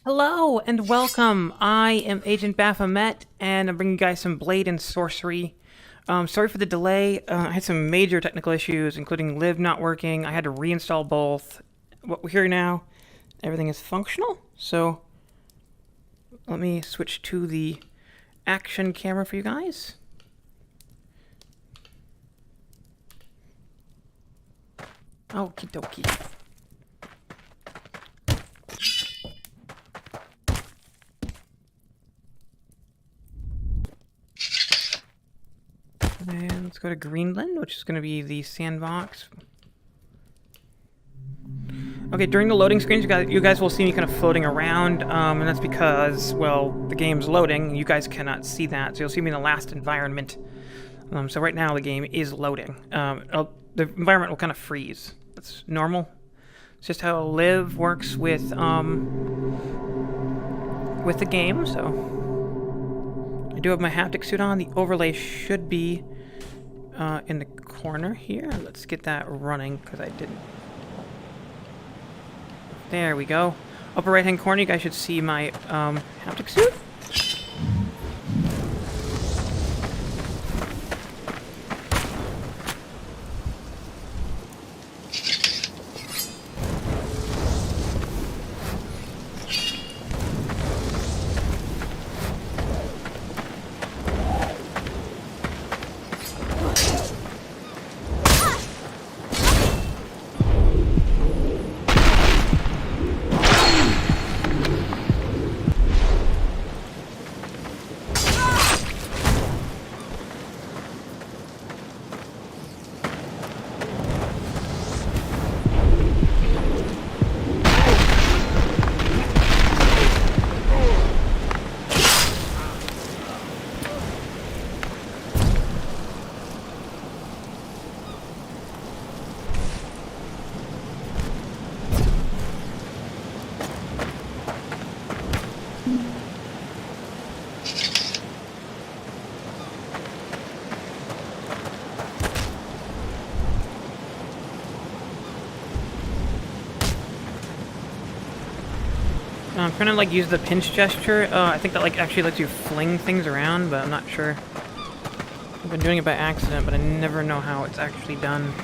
Hello and welcome. I am Agent Baphomet, and I'm bringing you guys some Blade and Sorcery. Sorry for the delay. I had some major technical issues, including LIV not working. I had to reinstall both. What we're here now, everything is functional. So let me switch to the action camera for you guys. Okie dokie. And let's go to Greenland, which is going to be the sandbox. Okay, during the loading screens, you guys will see me kind of floating around, and that's because, well, the game's loading. You guys cannot see that, so you'll see me in the last environment. So right now the game is loading. The environment will kind of freeze. That's normal. It's just how LIV works with the game. So I do have my haptic suit on. The overlay should be in the corner here. Let's get that running because I didn't. There we go. Upper right hand corner, you guys should see my haptic suit. I'm trying to like use the pinch gesture. I think that like actually lets you fling things around, but I'm not sure. I've been doing it by accident, but I never know how it's actually done.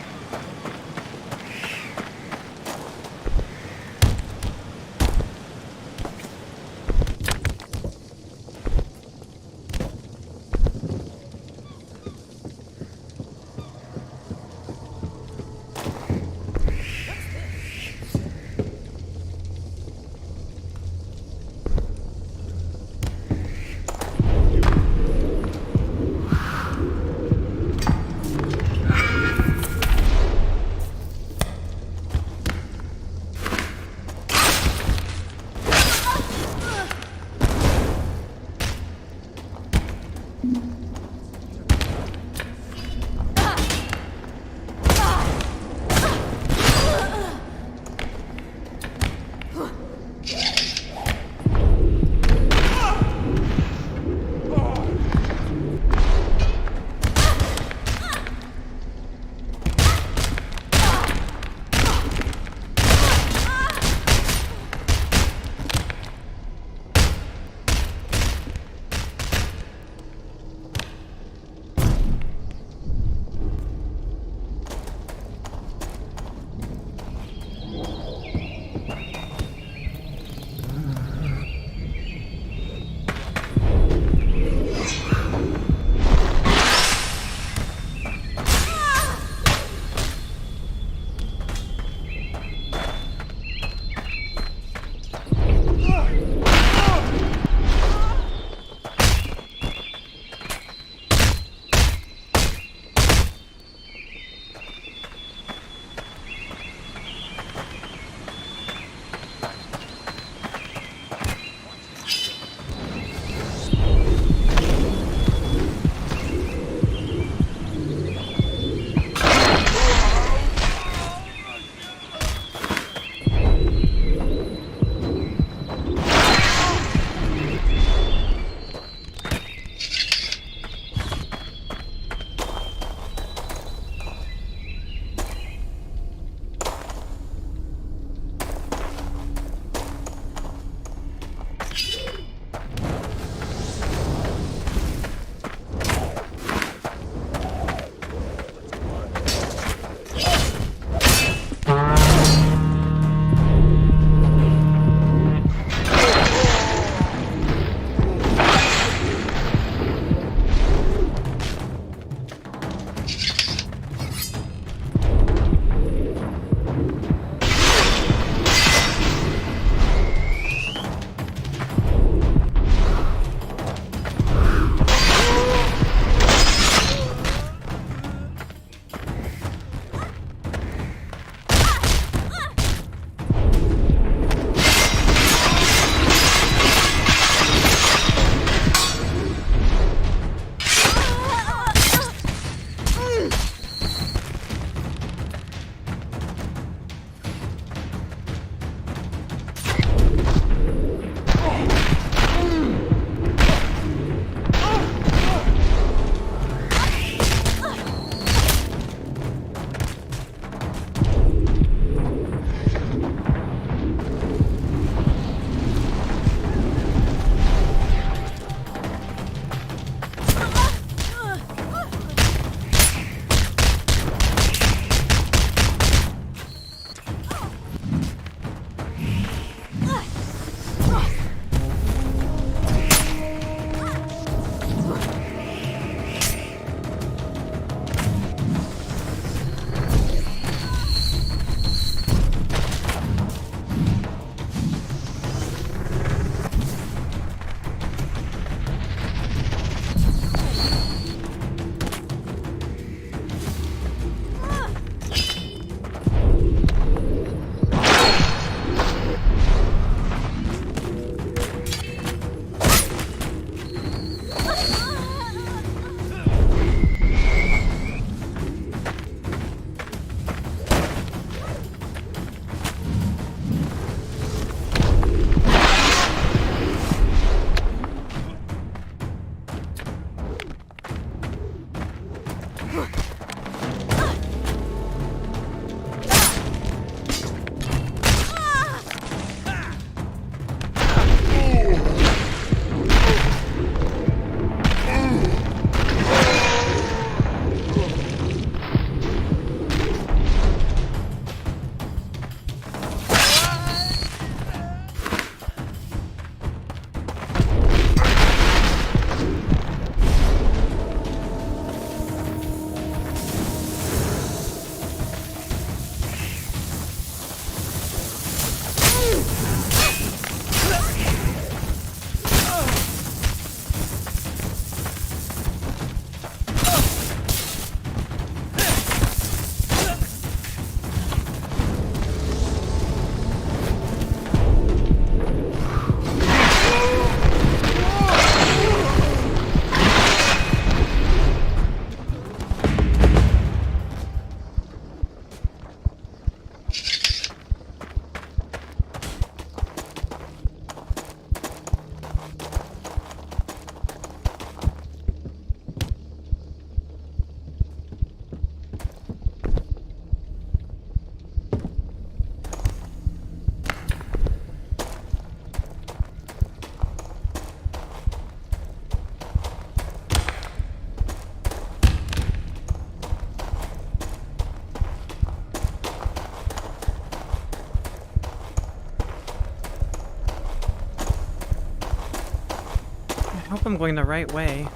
I'm going the right way.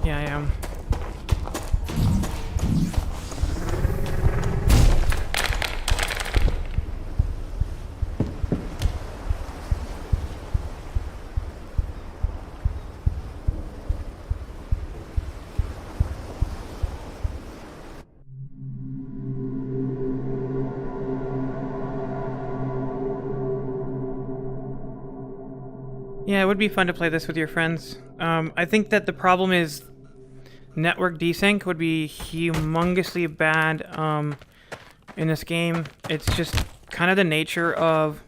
Yeah, I am. Yeah, it would be fun to play this with your friends. I think that the problem is network desync would be humongously bad in this game. It's just kind of the nature of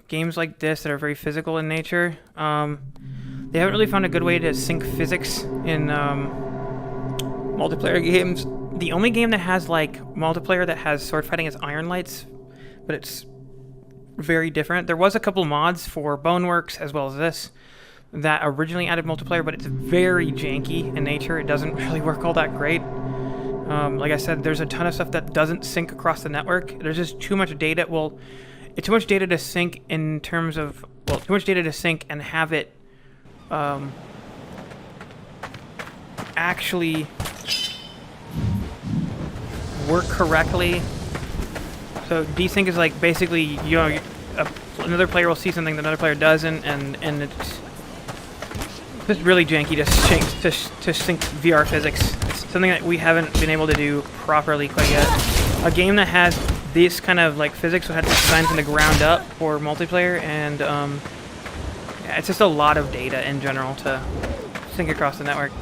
games like this that are very physical in nature. They haven't really found a good way to sync physics in multiplayer games. The only game that has like multiplayer that has sword fighting is Iron Lights, but it's very different. There was a couple mods for Boneworks as well as this that originally added multiplayer, but it's very janky in nature. It doesn't really work all that great. Like I said, there's a ton of stuff that doesn't sync across the network. There's just too much data. Well, it's too much data to sync in terms of, well, too much data to sync and have it actually work correctly. So desync is like basically, you know, another player will see something that another player doesn't, and it's just really janky to sync VR physics. It's something that we haven't been able to do properly quite yet. A game that has this kind of like physics would have to design from the ground up for multiplayer, and yeah, it's just a lot of data in general to sync across the network.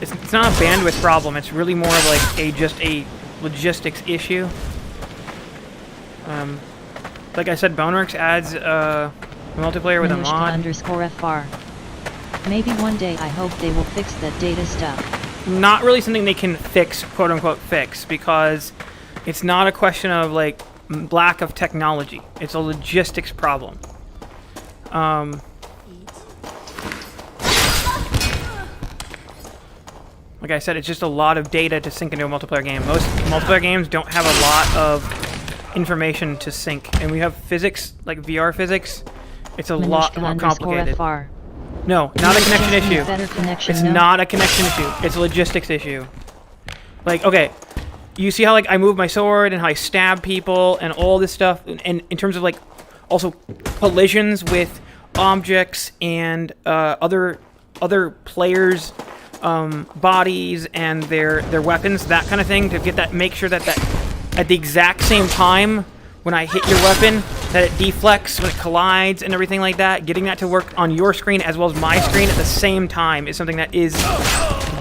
It's not a bandwidth problem. It's really more of like just a logistics issue. Like I said, Boneworks adds multiplayer with a mod. _FR. Maybe one day I hope they will fix that data stuff. Not really something they can fix, quote unquote fix, because it's not a question of like lack of technology. It's a logistics problem. Like I said, it's just a lot of data to sync into a multiplayer game. Most multiplayer games don't have a lot of information to sync, and we have physics, like VR physics. It's a lot more complicated. No, not a connection issue. It's not a connection issue. It's a logistics issue. Like, okay, you see how like I move my sword and how I stab people and all this stuff, and in terms of like also collisions with objects and other players' bodies and their weapons, that kind of thing, to get that, make sure that at the exact same time when I hit your weapon, that it deflects when it collides and everything like that. Getting that to work on your screen as well as my screen at the same time is something that is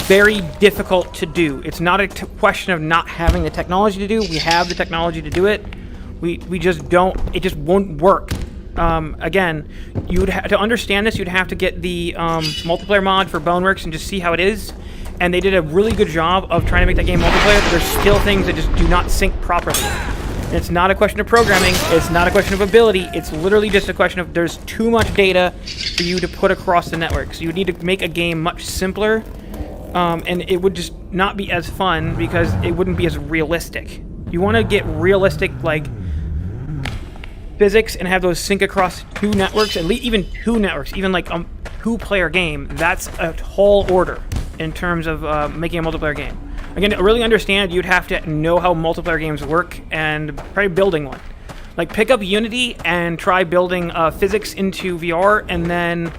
very difficult to do. It's not a question of not having the technology to do. We have the technology to do it. We just don't. It just won't work. Again, you would to understand this, you'd have to get the multiplayer mod for Boneworks and just see how it is. And they did a really good job of trying to make that game multiplayer, but there's still things that just do not sync properly. And it's not a question of programming, it's not a question of ability, it's literally just a question of there's too much data for you to put across the network. So you would need to make a game much simpler, and it would just not be as fun because it wouldn't be as realistic. You want to get realistic, like, physics and have those sync across two networks, at least even two networks, even like a two-player game. That's a tall order in terms of making a multiplayer game. Again, to really understand, you'd have to know how multiplayer games work and try building one. Like, pick up Unity and try building physics into VR, and then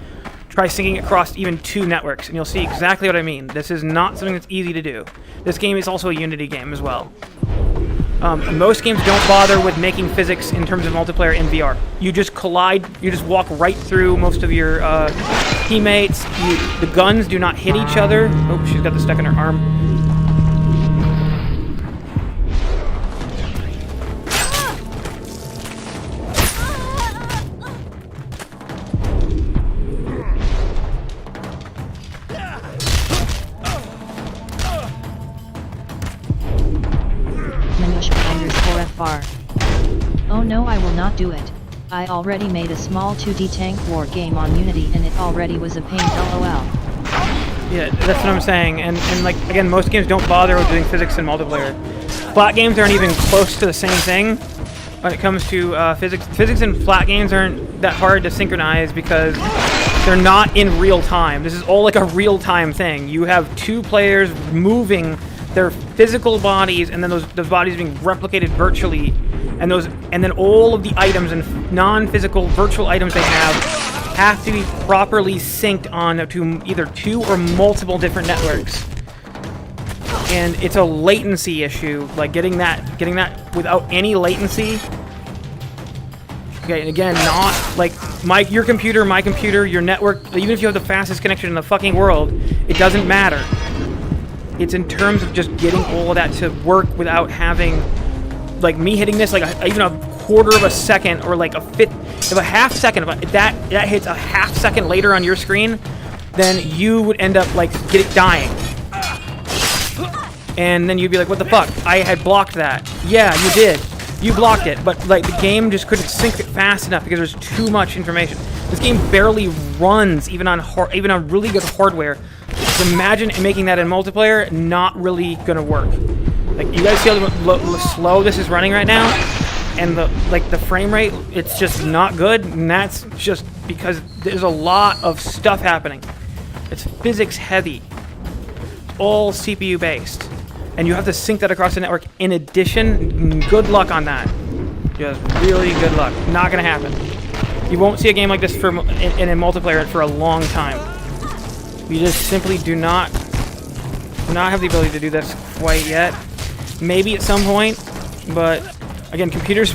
try syncing across even two networks, and you'll see exactly what I mean. This is not something that's easy to do. This game is also a Unity game as well. Most games don't bother with making physics in terms of multiplayer in VR. You just collide, you just walk right through most of your teammates. The guns do not hit each other. Oh, she's got the stuck in her arm. Oh no, I will not do it. I already made a small 2D tank war game on Unity and it already was a pain, lol. Yeah, that's what I'm saying. And like, again, most games don't bother with doing physics in multiplayer. Bot games aren't even close to the same thing. when it comes to physics. Physics in flat games aren't that hard to synchronize because they're not in real time. This is all like a real-time thing. You have two players moving their physical bodies, and then those bodies being replicated virtually, and then all of the items and non-physical virtual items they have to be properly synced on to either two or multiple different networks. And it's a latency issue, like getting that without any latency. Okay, and again, not like your computer, my computer, your network. Even if you have the fastest connection in the fucking world, it doesn't matter. It's in terms of just getting all of that to work without having, like, me hitting this like even a quarter of a second or like a half second. If that hits a half second later on your screen, then you would end up like dying. And then you'd be like, what the fuck? I had blocked that. Yeah, you did. You blocked it, but like the game just couldn't sync it fast enough because there's too much information. This game barely runs even on really good hardware. So imagine making that in multiplayer, not really gonna work. Like, you guys see how slow this is running right now, and the frame rate, it's just not good, and that's just because there's a lot of stuff happening. It's physics heavy. It's all CPU based. And you have to sync that across the network in addition. Good luck on that. Just really good luck. Not gonna happen. You won't see a game like this in a multiplayer for a long time. You just simply do not have the ability to do this quite yet. Maybe at some point, but again, computers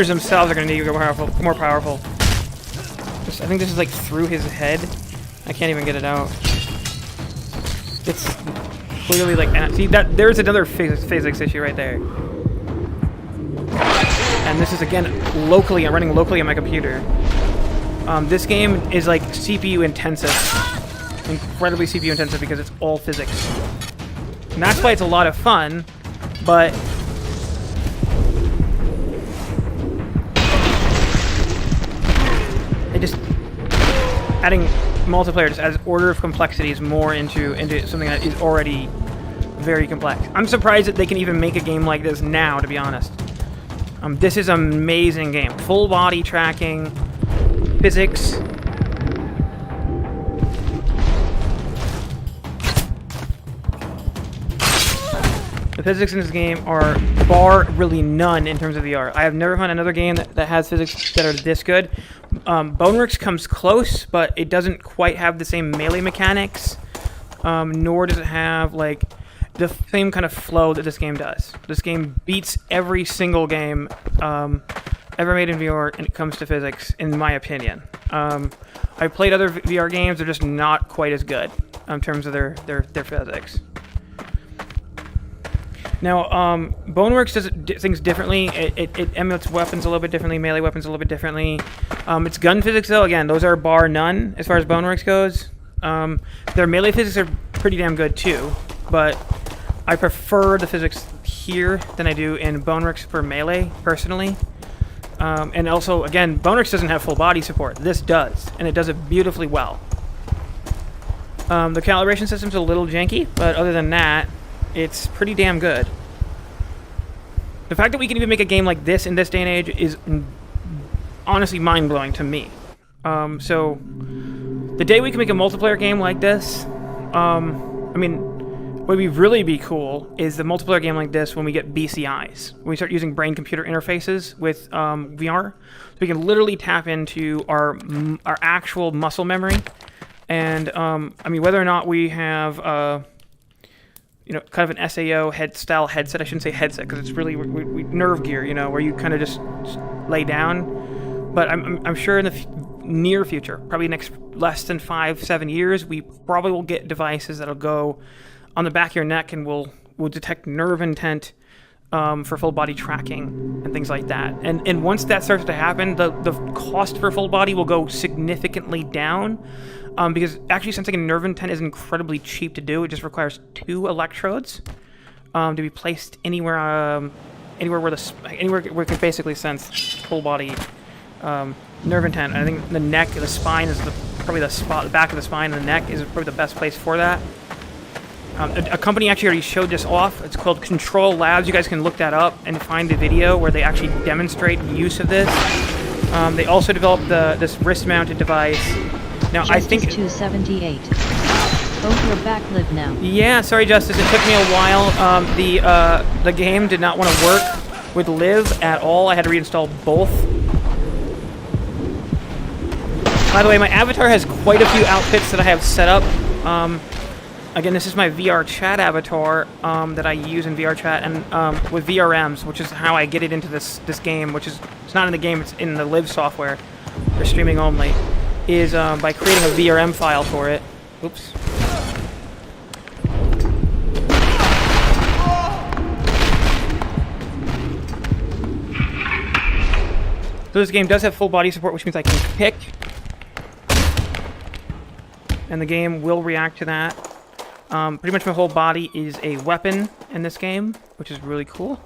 themselves are gonna need to go more powerful. I think this is like through his head. I can't even get it out. It's clearly like, see that there's another physics issue right there. And this is again locally. I'm running locally on my computer. This game is like CPU intensive, incredibly CPU intensive because it's all physics. And that's why it's a lot of fun, but adding multiplayer just adds order of complexities more into something that is already very complex. I'm surprised that they can even make a game like this now, to be honest. This is an amazing game. Full body tracking, physics. The physics in this game are bar really none in terms of VR. I have never found another game that has physics that are this good. Boneworks comes close, but it doesn't quite have the same melee mechanics, nor does it have like the same kind of flow that this game does. This game beats every single game ever made in VR when it comes to physics, in my opinion. I played other VR games; they're just not quite as good in terms of their physics. Now, Boneworks does things differently. It emulates weapons a little bit differently, melee weapons a little bit differently. Its gun physics, though, again, those are bar none as far as Boneworks goes. Their melee physics are pretty damn good, too. But I prefer the physics here than I do in Boneworks for melee, personally. And also, again, Boneworks doesn't have full body support. This does, and it does it beautifully well. The calibration system's a little janky, but other than that, it's pretty damn good. The fact that we can even make a game like this in this day and age is honestly mind-blowing to me. So, the day we can make a multiplayer game like this, I mean, what would really be cool is the multiplayer game like this when we get BCIs. When we start using brain-computer interfaces with VR, so we can literally tap into our actual muscle memory. And, I mean, whether or not we have kind of an SAO style headset. I shouldn't say headset because it's really we nerve gear, where you kind of just lay down. But I'm sure in the near future, probably next less than 5-7 years, we probably will get devices that'll go on the back of your neck and will detect nerve intent for full body tracking and things like that. And once that starts to happen, the cost for full body will go significantly down. Because actually sensing a nerve intent is incredibly cheap to do. It just requires 2 electrodes to be placed anywhere where we can basically sense full body nerve intent. I think the neck, the spine is probably the spot. The back of the spine and the neck is probably the best place for that. A company actually already showed this off. It's called Control Labs. You guys can look that up and find the video where they actually demonstrate the use of this. They also developed this wrist-mounted device. Now, I think... 278. Both your back live now. Yeah, sorry, Justice. It took me a while. The game did not want to work with LIV at all. I had to reinstall both. By the way, my avatar has quite a few outfits that I have set up. Again, this is my VRChat avatar that I use in VRChat and with VRMs, which is how I get it into this game, which is it's not in the game, it's in the LIV software for streaming only, is by creating a VRM file for it. Oops. So this game does have full body support, which means I can kick, and the game will react to that. Pretty much my whole body is a weapon in this game, which is really cool.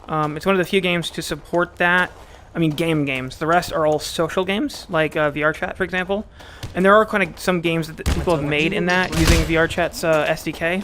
It's one of the few games to support that. I mean, games. The rest are all social games, like VRChat, for example. And there are kind of some games that people have made in that using VRChat's SDK.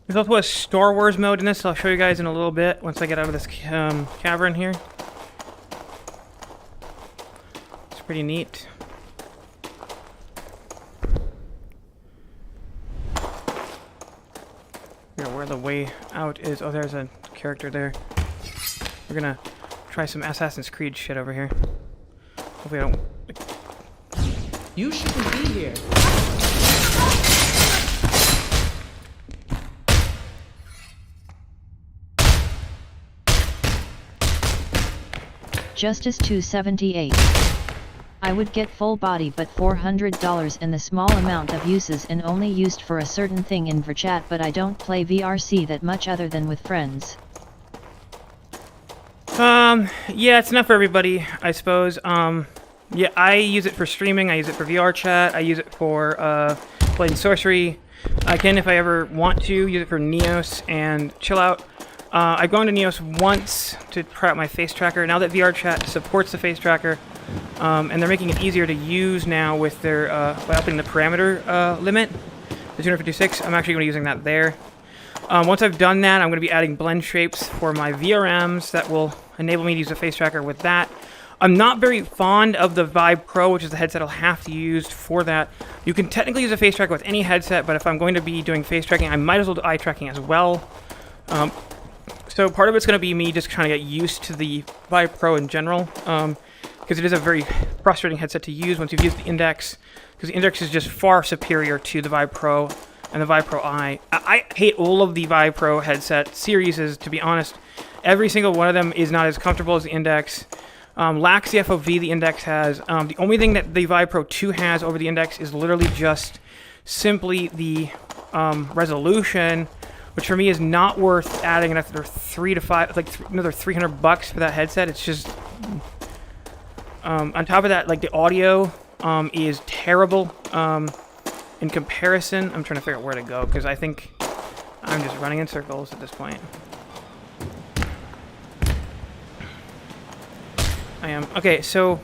There's also a Star Wars mode in this, I'll show you guys in a little bit once I get out of this cavern here. It's pretty neat. Where the way out is. Oh, there's a character there. We're gonna try some Assassin's Creed shit over here. Hopefully I don't... You shouldn't be here. Justice 278. I would get full body but $400 and the small amount of uses and only used for a certain thing in VRChat, but I don't play VRC that much other than with friends. Yeah, it's not for everybody, I suppose. Yeah, I use it for streaming, I use it for VRChat, I use it for, playing Sorcery. I can, if I ever want to, use it for Neos and chill out. I've gone to Neos once to try out my face tracker. Now that VRChat supports the face tracker, and they're making it easier to use now with their, by upping the parameter limit, the 256, I'm actually going to be using that there. Once I've done that, I'm going to be adding blend shapes for my VRMs that will enable me to use the face tracker with that. I'm not very fond of the Vive Pro, which is the headset I'll have to use for that. You can technically use a face tracker with any headset, but if I'm going to be doing face tracking, I might as well do eye tracking as well. So part of it's going to be me just trying to get used to the Vive Pro in general, because it is a very frustrating headset to use once you've used the Index, because the Index is just far superior to the Vive Pro and the Vive Pro Eye. I hate all of the Vive Pro headset series, to be honest. Every single one of them is not as comfortable as the Index. Lacks the FOV the Index has. The only thing that the Vive Pro 2 has over the Index is literally just simply the resolution, which for me is not worth adding another another $300 for that headset. It's just on top of that, like the audio is terrible in comparison. I'm trying to figure out where to go because I think I'm just running in circles at this point. I am. Okay, so...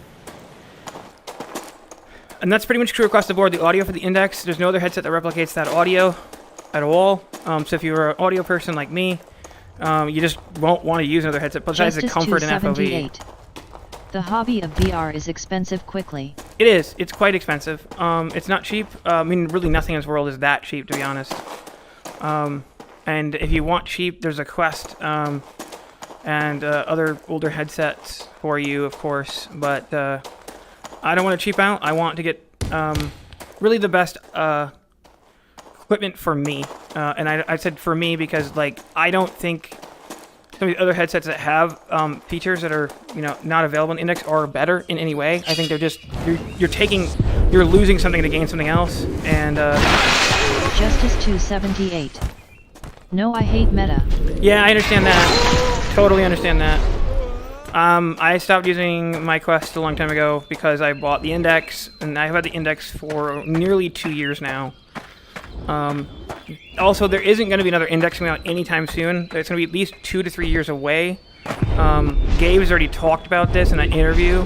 And that's pretty much true across the board. The audio for the Index, there's no other headset that replicates that audio at all. So if you're an audio person like me, you just won't want to use another headset besides the comfort and FOV. The hobby of VR is expensive quickly. It is. It's quite expensive. It's not cheap. I mean, really nothing in this world is that cheap, to be honest. And if you want cheap, there's a Quest and other older headsets for you, of course. But I don't want to cheap out. I want to get really the best equipment for me. And I said for me because, like, I don't think some of the other headsets that have features that are, you know, not available in Index are better in any way. I think they're just you're losing something to gain something else. And Justice 278. No, I hate meta. Yeah, I understand that. Totally understand that. I stopped using my Quest a long time ago because I bought the Index, and I've had the Index for nearly 2 years now. Also, there isn't going to be another Index coming out anytime soon. It's going to be at least 2 to 3 years away. Gabe's already talked about this in an interview.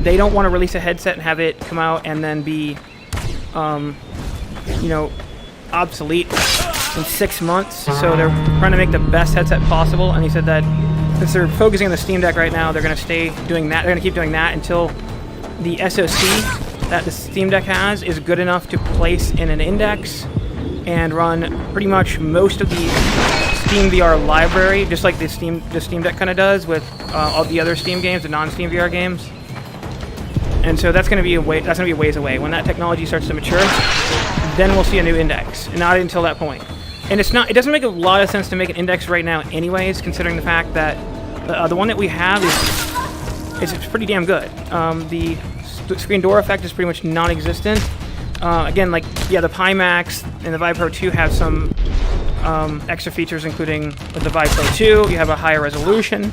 They don't want to release a headset and have it come out and then be, you know, obsolete in 6 months. So they're trying to make the best headset possible. And he said that since they're focusing on the Steam Deck right now, they're going to stay doing that. They're going to keep doing that until the SoC that the Steam Deck has is good enough to place in an Index and run pretty much most of the Steam VR library, just like the Steam Deck kind of does with all the other Steam games, the non-Steam VR games. And so that's going to be a ways away. When that technology starts to mature, then we'll see a new Index, and not until that point. And it doesn't make a lot of sense to make an Index right now, anyways, considering the fact that the one that we have is pretty damn good. The screen door effect is pretty much non-existent. Again, like, yeah, the Pimax and the Vive Pro 2 have some extra features, including with the Vive Pro 2, you have a higher resolution,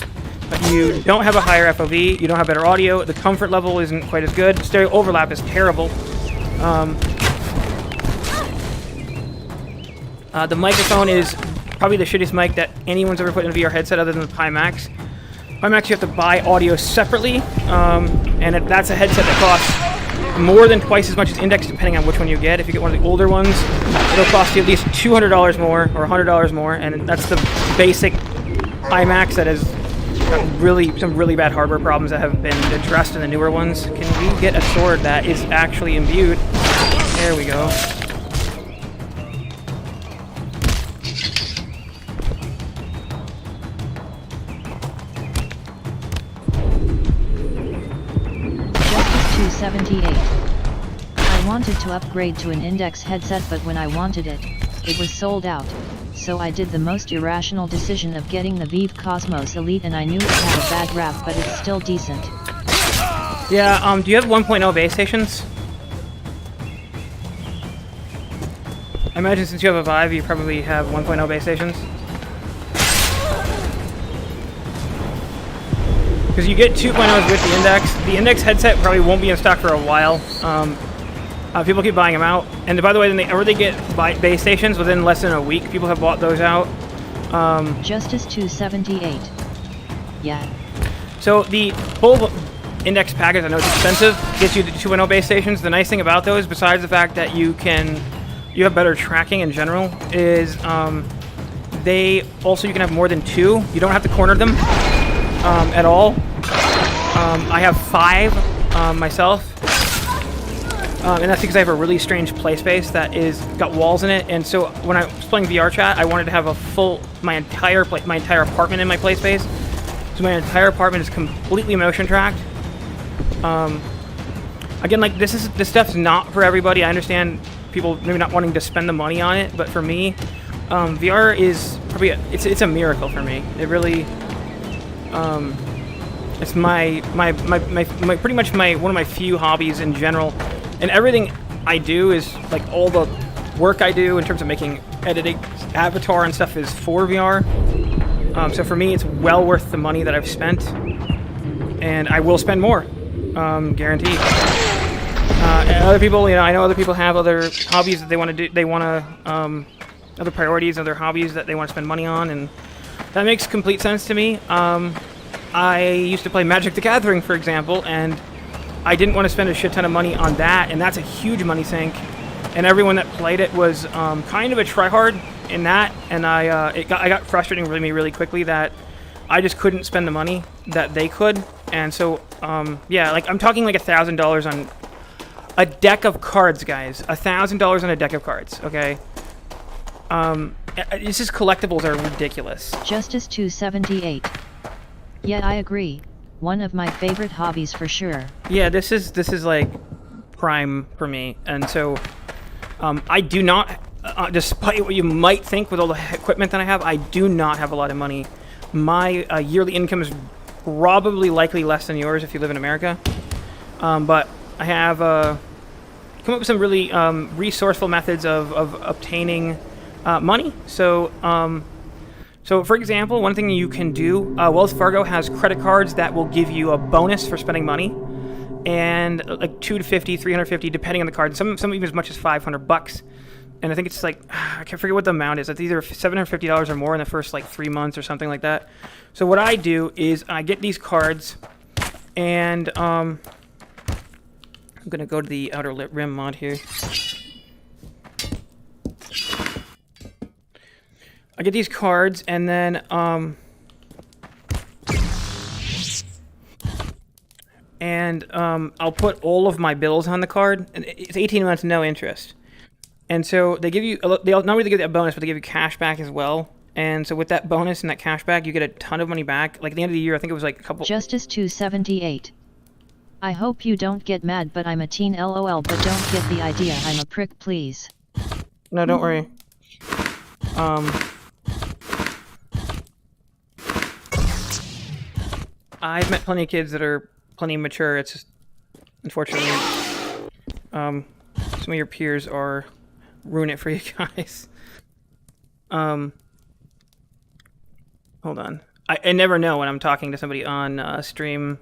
but you don't have a higher FOV, you don't have better audio, the comfort level isn't quite as good, stereo overlap is terrible. The microphone is probably the shittiest mic that anyone's ever put in a VR headset other than the Pimax. Pimax, you have to buy audio separately, and that's a headset that costs more than twice as much as Index, depending on which one you get. If you get one of the older ones, it'll cost you at least $200 more or $100 more, and that's the basic Pimax that has got some really bad hardware problems that have been addressed in the newer ones. Can we get a sword that is actually imbued? There we go. Justice 278. I wanted to upgrade to an Index headset, but when I wanted it, it was sold out. So I did the most irrational decision of getting the Vive Cosmos Elite, and I knew it had a bad rap, but it's still decent. Yeah, do you have 1.0 base stations? I imagine since you have a Vive, you probably have 1.0 base stations. Because you get 2.0s with the Index. The Index headset probably won't be in stock for a while. People keep buying them out. And by the way, they get base stations within less than a week. People have bought those out. Justice 278. Yeah. So the full Index package, I know it's expensive, gets you the 2.0 base stations. The nice thing about those, besides the fact that you have better tracking in general, is you can have more than 2. You don't have to corner them at all. I have 5 myself. And that's because I have a really strange play space that got walls in it. And so when I was playing VRChat, I wanted to have my entire apartment in my play space. So my entire apartment is completely motion tracked. Again, like this stuff's not for everybody. I understand people maybe not wanting to spend the money on it, but for me, VR is probably it's a miracle for me. It really It's pretty much one of my few hobbies in general, and everything I do is like all the work I do in terms of making, editing, avatar and stuff is for VR. So for me, it's well worth the money that I've spent, and I will spend more, guaranteed. And other people, I know other people have other hobbies that they want to do. They want to other priorities, other hobbies that they want to spend money on, and that makes complete sense to me. I used to play Magic the Gathering, for example, and I didn't want to spend a shit ton of money on that, and that's a huge money sink. And everyone that played it was kind of a tryhard in that, and I got frustrating with me really quickly that I just couldn't spend the money that they could, and so yeah, like I'm talking like $1,000 on a deck of cards, guys. $1,000 on a deck of cards, okay? It's just collectibles are ridiculous. Justice 278. Yeah, I agree. One of my favorite hobbies for sure. Yeah, this is like prime for me, and so I do not, despite what you might think with all the equipment that I have, I do not have a lot of money. My yearly income is probably likely less than yours if you live in America, but I have come up with some really resourceful methods of obtaining money. So for example, one thing you can do, Wells Fargo has credit cards that will give you a bonus for spending money, and like $250, $350, depending on the card. Some even as much as $500. And I think it's like, I can't forget what the amount is. It's either $750 or more in the first like 3 months or something like that. So what I do is I get these cards, and I'm gonna go to the Outer Rim mod here. I get these cards, and then I'll put all of my bills on the card, and it's 18 months, no interest. And so they give you, not only give you a bonus, but they give you cash back as well. And so with that bonus and that cash back, you get a ton of money back. Like at the end of the year, I think it was like a couple. Justice 278. I hope you don't get mad, but I'm a teen LOL, but don't get the idea. I'm a prick, please. No, don't worry. I've met plenty of kids that are plenty mature. It's just, unfortunately, some of your peers are ruin it for you guys. Hold on. I never know when I'm talking to somebody on stream.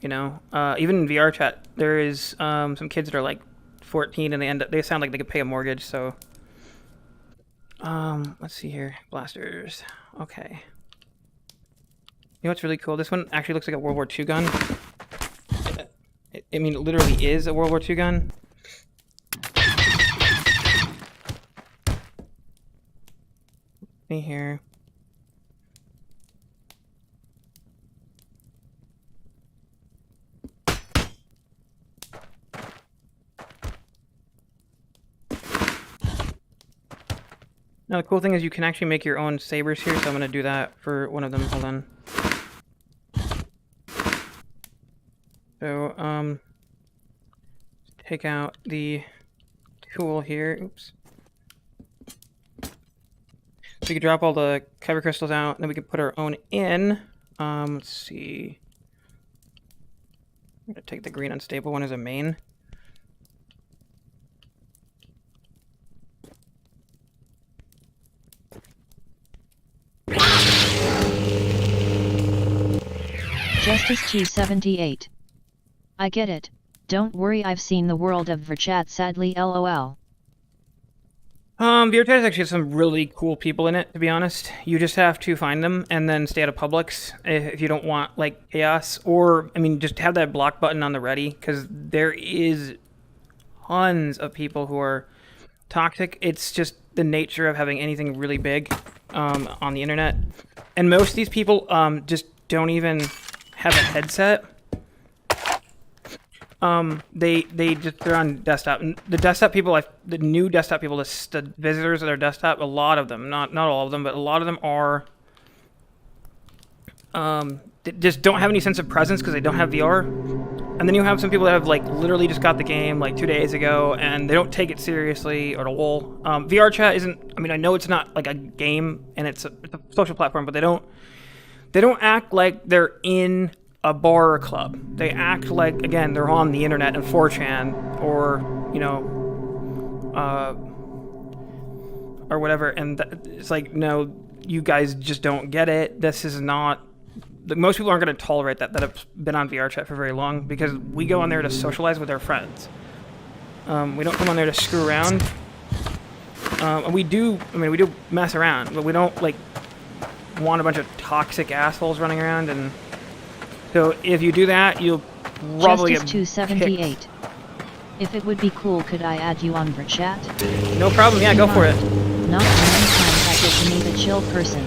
Even in VRChat, there is some kids that are like 14 and they sound like they could pay a mortgage. So, let's see here, blasters. Okay. You know what's really cool? This one actually looks like a World War II gun. I mean, it literally is a World War II gun. See here. Now the cool thing is you can actually make your own sabers here, so I'm going to do that for one of them. Hold on. So, take out the tool here. Oops. So we can drop all the kyber crystals out, and then we can put our own in. Let's see. I'm going to take the green unstable one as a main. Justice 278. I get it. Don't worry, I've seen the world of VRChat, sadly, LOL. VRChat actually has some really cool people in it, to be honest. You just have to find them and then stay out of Publix if you don't want, like, chaos. Or, I mean, just have that block button on the ready, because there is tons of people who are toxic. It's just the nature of having anything really big on the internet. And most of these people just don't even have a headset. They're on desktop. And the desktop people, the new desktop people, the visitors of their desktop, a lot of them, not all of them, but a lot of them are they just don't have any sense of presence because they don't have VR. And then you have some people that have like literally just got the game like 2 days ago and they don't take it seriously at all. VRChat isn't, I mean, I know it's not like a game and it's a social platform, but they don't they don't act like they're in a bar or club. They act like, again, they're on the internet and 4chan or, you know, or whatever. And it's like, no, you guys just don't get it. This is not... Most people aren't going to tolerate that have been on VRChat for very long, because we go on there to socialize with our friends. We don't come on there to screw around. And we do mess around, but we don't, like, want a bunch of toxic assholes running around. And so if you do that, you'll probably get 278. picked. If it would be cool, could I add you on VRChat? No problem, yeah, go for it. Not many times I get to meet a chill person.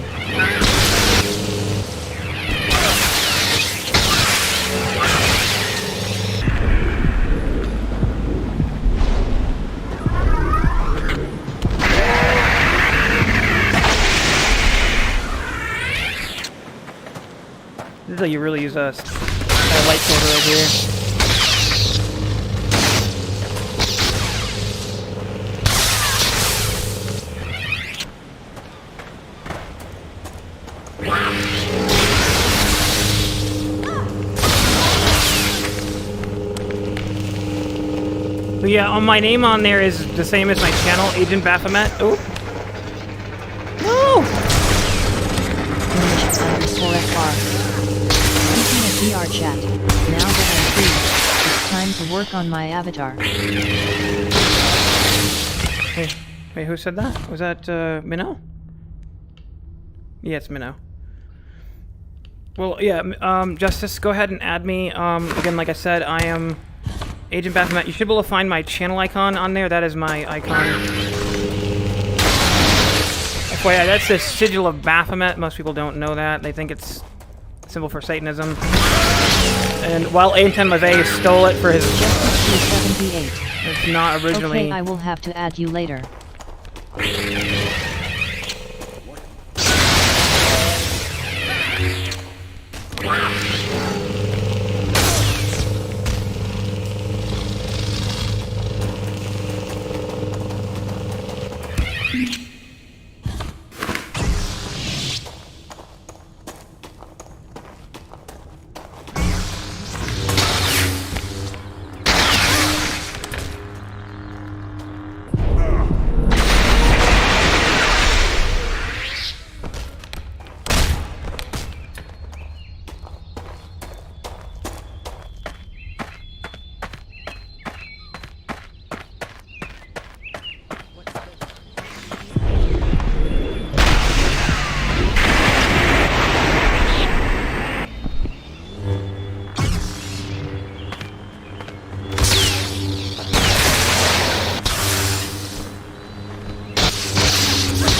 This is how you really use a light filter right here. So yeah, my name on there is the same as my channel, Agent Baphomet. Oh. No! Speaking of VRChat, now that I'm free, it's time to work on my avatar. Hey, wait, who said that? Was that, Minnow? Yeah, it's Minnow. Well, yeah, Justice, go ahead and add me. Again, like I said, I am Agent Baphomet. You should be able to find my channel icon on there. That is my icon. FYI, that's the sigil of Baphomet. Most people don't know that. They think it's a symbol for Satanism. And while A10 LIV stole it for his... It's not originally... Okay, I will have to add you later.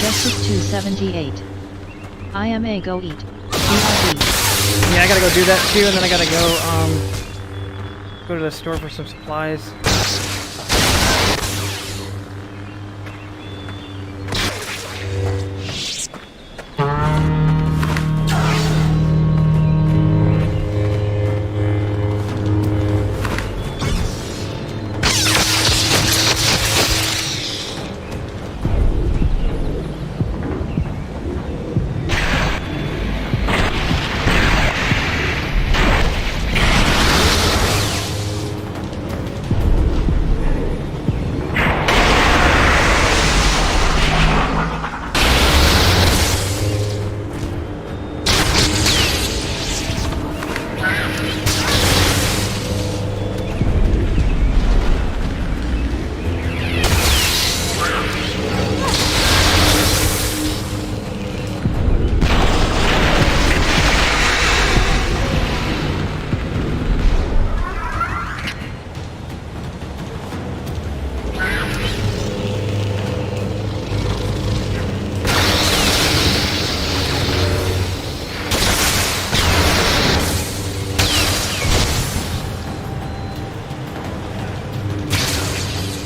Justice 278. I am a go eat. Yeah, I gotta go do that too, and then I gotta go to the store for some supplies.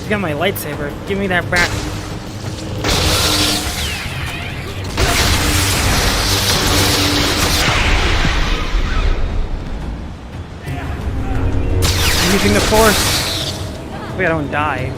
I got my lightsaber. Give me that back. I'm using the Force. Hopefully I don't die.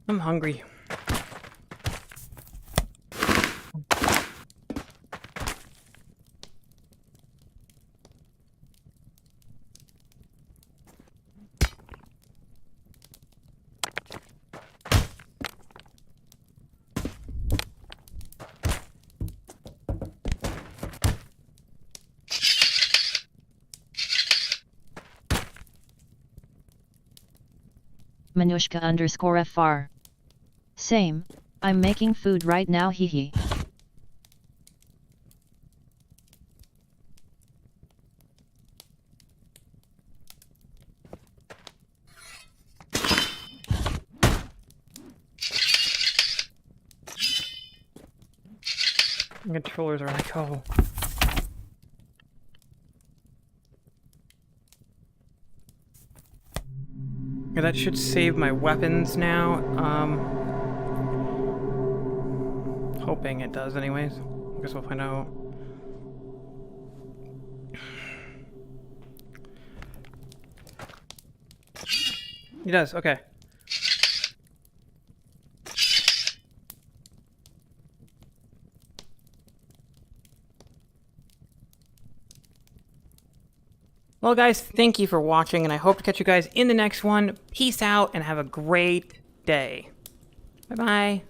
I'm hungry. Manushka_FR. Same, I'm making food right now, hehe. The controllers are like, oh. Okay, that should save my weapons now. Hoping it does anyways. I guess we'll find out. It does, okay. Well, guys, thank you for watching, and I hope to catch you guys in the next one. Peace out, and have a great day. Bye-bye.